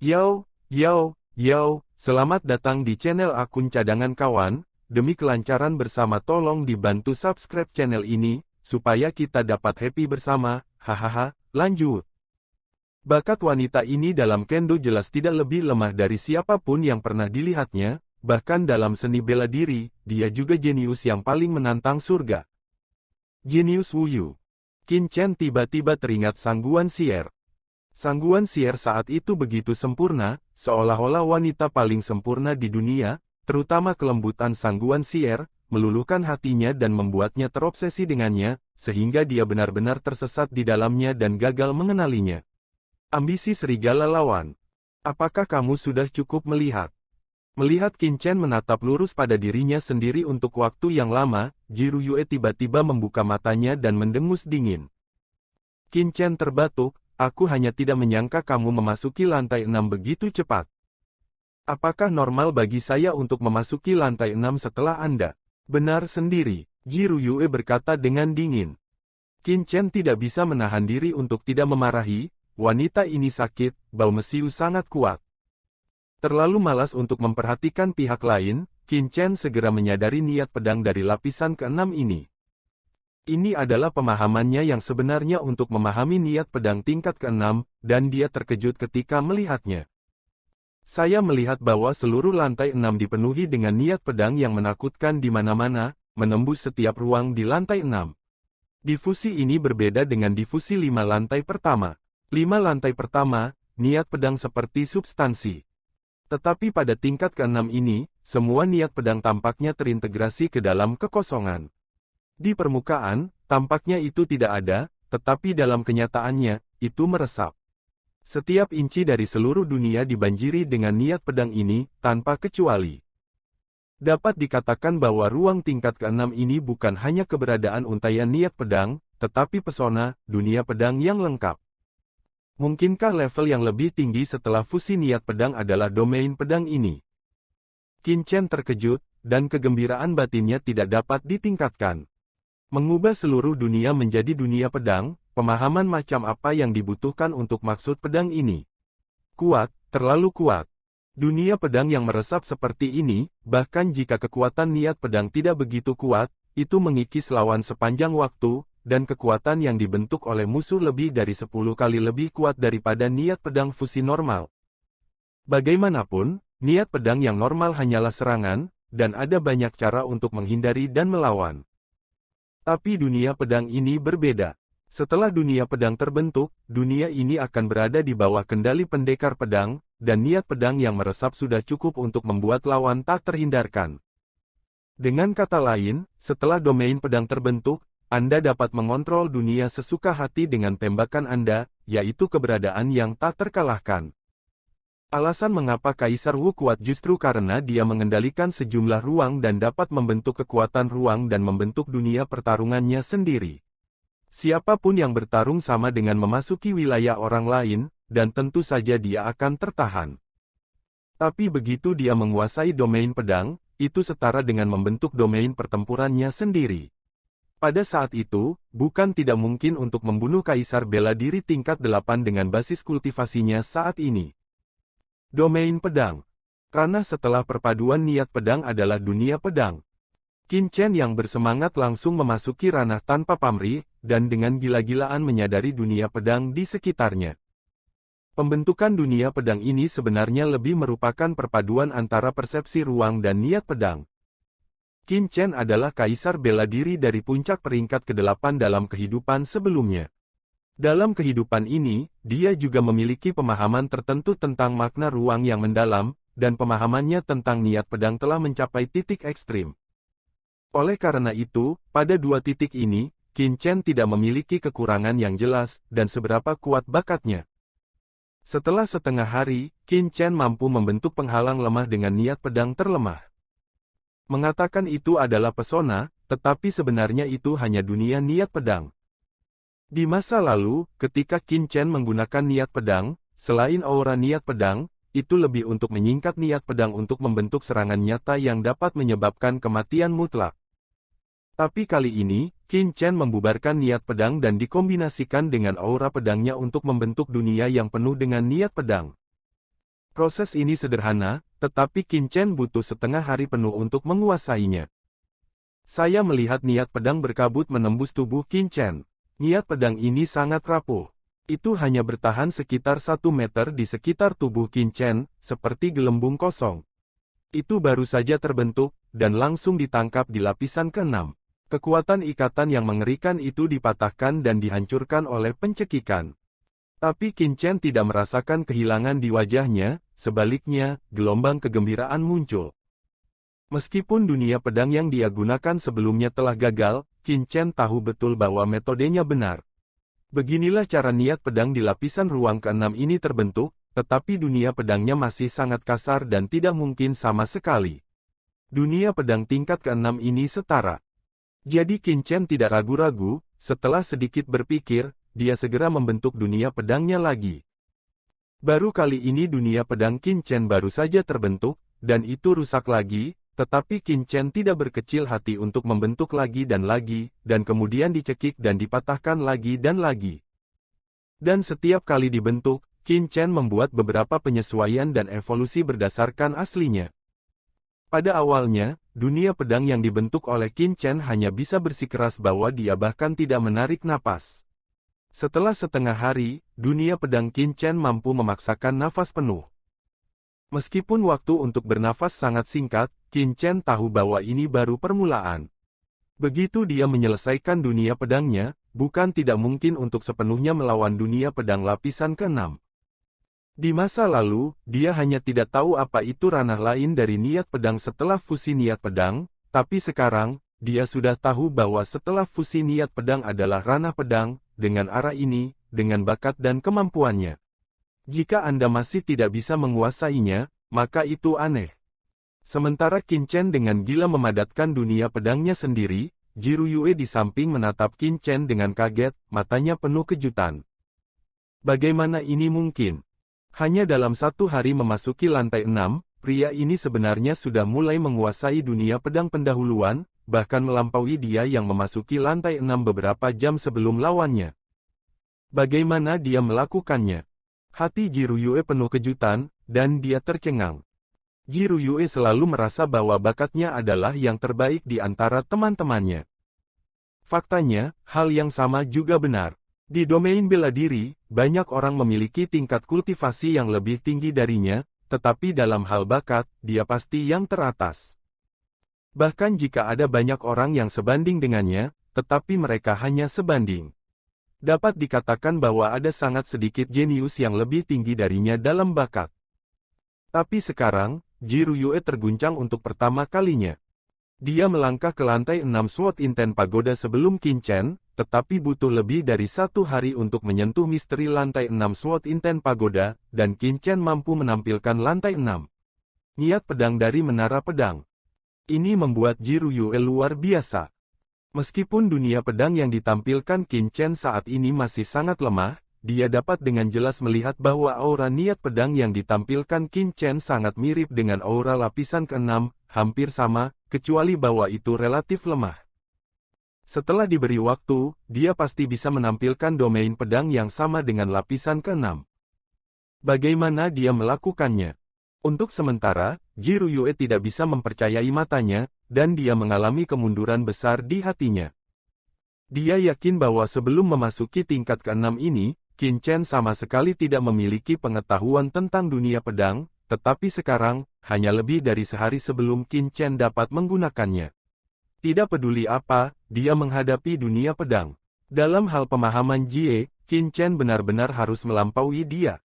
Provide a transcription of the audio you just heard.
Yo, selamat datang di channel akun cadangan kawan. Demi kelancaran bersama tolong dibantu subscribe channel ini, supaya kita dapat happy bersama, hahaha, lanjut. Bakat wanita ini dalam kendo jelas tidak lebih lemah dari siapapun yang pernah dilihatnya, bahkan dalam seni bela diri, dia juga jenius yang paling menantang surga. Jenius Wuyu. Qin Chen tiba-tiba teringat Sangguan Xier. Sangguan Xier saat itu begitu sempurna, seolah-olah wanita paling sempurna di dunia, terutama kelembutan Sangguan Xier, meluluhkan hatinya dan membuatnya terobsesi dengannya, sehingga dia benar-benar tersesat di dalamnya dan gagal mengenalinya. Ambisi serigala lawan. Apakah kamu sudah cukup melihat? Melihat Qin Chen menatap lurus pada dirinya sendiri untuk waktu yang lama, Ji Ruyue tiba-tiba membuka matanya dan mendengus dingin. Qin Chen terbatuk. Aku hanya tidak menyangka kamu memasuki lantai 6 begitu cepat. Apakah normal bagi saya untuk memasuki lantai 6 setelah Anda? Benar sendiri, Ji Ruyue berkata dengan dingin. Qin Chen tidak bisa menahan diri untuk tidak memarahi, wanita ini sakit, bau mesiu sangat kuat. Terlalu malas untuk memperhatikan pihak lain, Qin Chen segera menyadari niat pedang dari lapisan ke-6 ini. Ini adalah pemahamannya yang sebenarnya untuk memahami niat pedang tingkat ke-6, dan dia terkejut ketika melihatnya. Saya melihat bahwa seluruh lantai 6 dipenuhi dengan niat pedang yang menakutkan di mana-mana, menembus setiap ruang di lantai 6. Difusi ini berbeda dengan difusi 5 lantai pertama. 5 lantai pertama, niat pedang seperti substansi. Tetapi pada tingkat ke-6 ini, semua niat pedang tampaknya terintegrasi ke dalam kekosongan. Di permukaan, tampaknya itu tidak ada, tetapi dalam kenyataannya, itu meresap. Setiap inci dari seluruh dunia dibanjiri dengan niat pedang ini, tanpa kecuali. Dapat dikatakan bahwa ruang tingkat ke-6 ini bukan hanya keberadaan untaian niat pedang, tetapi pesona, dunia pedang yang lengkap. Mungkinkah level yang lebih tinggi setelah fusi niat pedang adalah domain pedang ini? Qin Chen terkejut, dan kegembiraan batinnya tidak dapat ditingkatkan. Mengubah seluruh dunia menjadi dunia pedang, pemahaman macam apa yang dibutuhkan untuk maksud pedang ini? Kuat, terlalu kuat. Dunia pedang yang meresap seperti ini, bahkan jika kekuatan niat pedang tidak begitu kuat, itu mengikis lawan sepanjang waktu, dan kekuatan yang dibentuk oleh musuh lebih dari 10 kali lebih kuat daripada niat pedang fusi normal. Bagaimanapun, niat pedang yang normal hanyalah serangan, dan ada banyak cara untuk menghindari dan melawan. Tapi dunia pedang ini berbeda. Setelah dunia pedang terbentuk, dunia ini akan berada di bawah kendali pendekar pedang, dan niat pedang yang meresap sudah cukup untuk membuat lawan tak terhindarkan. Dengan kata lain, setelah domain pedang terbentuk, Anda dapat mengontrol dunia sesuka hati dengan tembakan Anda, yaitu keberadaan yang tak terkalahkan. Alasan mengapa Kaisar Wu kuat justru karena dia mengendalikan sejumlah ruang dan dapat membentuk kekuatan ruang dan membentuk dunia pertarungannya sendiri. Siapapun yang bertarung sama dengan memasuki wilayah orang lain, dan tentu saja dia akan tertahan. Tapi begitu dia menguasai domain pedang, itu setara dengan membentuk domain pertempurannya sendiri. Pada saat itu, bukan tidak mungkin untuk membunuh Kaisar bela diri tingkat 8 dengan basis kultivasinya saat ini. Domain pedang. Ranah setelah perpaduan niat pedang adalah dunia pedang. Qin Chen yang bersemangat langsung memasuki ranah tanpa pamrih, dan dengan gila-gilaan menyadari dunia pedang di sekitarnya. Pembentukan dunia pedang ini sebenarnya lebih merupakan perpaduan antara persepsi ruang dan niat pedang. Qin Chen adalah kaisar bela diri dari puncak peringkat ke-8 dalam kehidupan sebelumnya. Dalam kehidupan ini, dia juga memiliki pemahaman tertentu tentang makna ruang yang mendalam, dan pemahamannya tentang niat pedang telah mencapai titik ekstrim. Oleh karena itu, pada dua titik ini, Qin Chen tidak memiliki kekurangan yang jelas, dan seberapa kuat bakatnya. Setelah setengah hari, Qin Chen mampu membentuk penghalang lemah dengan niat pedang terlemah. Mengatakan itu adalah pesona, tetapi sebenarnya itu hanya dunia niat pedang. Di masa lalu, ketika Qin Chen menggunakan niat pedang, selain aura niat pedang, itu lebih untuk menyingkat niat pedang untuk membentuk serangan nyata yang dapat menyebabkan kematian mutlak. Tapi kali ini, Qin Chen membubarkan niat pedang dan dikombinasikan dengan aura pedangnya untuk membentuk dunia yang penuh dengan niat pedang. Proses ini sederhana, tetapi Qin Chen butuh setengah hari penuh untuk menguasainya. Saya melihat niat pedang berkabut menembus tubuh Qin Chen. Niat pedang ini sangat rapuh. Itu hanya bertahan sekitar 1 meter di sekitar tubuh Qin Chen, seperti gelembung kosong. Itu baru saja terbentuk, dan langsung ditangkap di lapisan ke-6. Kekuatan ikatan yang mengerikan itu dipatahkan dan dihancurkan oleh pencekikan. Tapi Qin Chen tidak merasakan kehilangan di wajahnya, sebaliknya, gelombang kegembiraan muncul. Meskipun dunia pedang yang dia gunakan sebelumnya telah gagal, Qin Chen tahu betul bahwa metodenya benar. Beginilah cara niat pedang di lapisan ruang ke-6 ini terbentuk, tetapi dunia pedangnya masih sangat kasar dan tidak mungkin sama sekali. Dunia pedang tingkat ke-6 ini setara. Jadi Qin Chen tidak ragu-ragu, setelah sedikit berpikir, dia segera membentuk dunia pedangnya lagi. Baru kali ini dunia pedang Qin Chen baru saja terbentuk, dan itu rusak lagi, tetapi Qin Chen tidak berkecil hati untuk membentuk lagi, dan kemudian dicekik dan dipatahkan lagi dan lagi. Dan setiap kali dibentuk, Qin Chen membuat beberapa penyesuaian dan evolusi berdasarkan aslinya. Pada awalnya, dunia pedang yang dibentuk oleh Qin Chen hanya bisa bersikeras bahwa dia bahkan tidak menarik napas. Setelah setengah hari, dunia pedang Qin Chen mampu memaksakan nafas penuh. Meskipun waktu untuk bernafas sangat singkat, Qin Chen tahu bahwa ini baru permulaan. Begitu dia menyelesaikan dunia pedangnya, bukan tidak mungkin untuk sepenuhnya melawan dunia pedang lapisan ke-6. Di masa lalu, dia hanya tidak tahu apa itu ranah lain dari niat pedang setelah fusi niat pedang, tapi sekarang, dia sudah tahu bahwa setelah fusi niat pedang adalah ranah pedang, dengan arah ini, dengan bakat dan kemampuannya. Jika Anda masih tidak bisa menguasainya, maka itu aneh. Sementara Qin Chen dengan gila memadatkan dunia pedangnya sendiri, Jiru Yue di samping menatap Qin Chen dengan kaget, matanya penuh kejutan. Bagaimana ini mungkin? Hanya dalam 1 hari memasuki lantai 6, pria ini sebenarnya sudah mulai menguasai dunia pedang pendahuluan, bahkan melampaui dia yang memasuki lantai 6 beberapa jam sebelum lawannya. Bagaimana dia melakukannya? Hati Jiru Yue penuh kejutan, dan dia tercengang. Jiru Yue selalu merasa bahwa bakatnya adalah yang terbaik di antara teman-temannya. Faktanya, hal yang sama juga benar. Di domain bela diri, banyak orang memiliki tingkat kultivasi yang lebih tinggi darinya, tetapi dalam hal bakat, dia pasti yang teratas. Bahkan jika ada banyak orang yang sebanding dengannya, tetapi mereka hanya sebanding. Dapat dikatakan bahwa ada sangat sedikit jenius yang lebih tinggi darinya dalam bakat. Tapi sekarang, Jiru Yue terguncang untuk pertama kalinya. Dia melangkah ke lantai 6 SWOT Inten Pagoda sebelum Qin Chen, tetapi butuh lebih dari 1 hari untuk menyentuh misteri lantai 6 SWOT Inten Pagoda, dan Qin Chen mampu menampilkan lantai 6. Niat pedang dari Menara Pedang. Ini membuat Jiru Yue luar biasa. Meskipun dunia pedang yang ditampilkan Qin Chen saat ini masih sangat lemah, dia dapat dengan jelas melihat bahwa aura niat pedang yang ditampilkan Qin Chen sangat mirip dengan aura lapisan ke-6, hampir sama, kecuali bahwa itu relatif lemah. Setelah diberi waktu, dia pasti bisa menampilkan domain pedang yang sama dengan lapisan ke-6. Bagaimana dia melakukannya? Untuk sementara, Jiru Yue tidak bisa mempercayai matanya, dan dia mengalami kemunduran besar di hatinya. Dia yakin bahwa sebelum memasuki tingkat ke-6 ini, Qin Chen sama sekali tidak memiliki pengetahuan tentang dunia pedang, tetapi sekarang, hanya lebih dari sehari sebelum Qin Chen dapat menggunakannya. Tidak peduli apa, dia menghadapi dunia pedang. Dalam hal pemahaman Jie, Qin Chen benar-benar harus melampaui dia.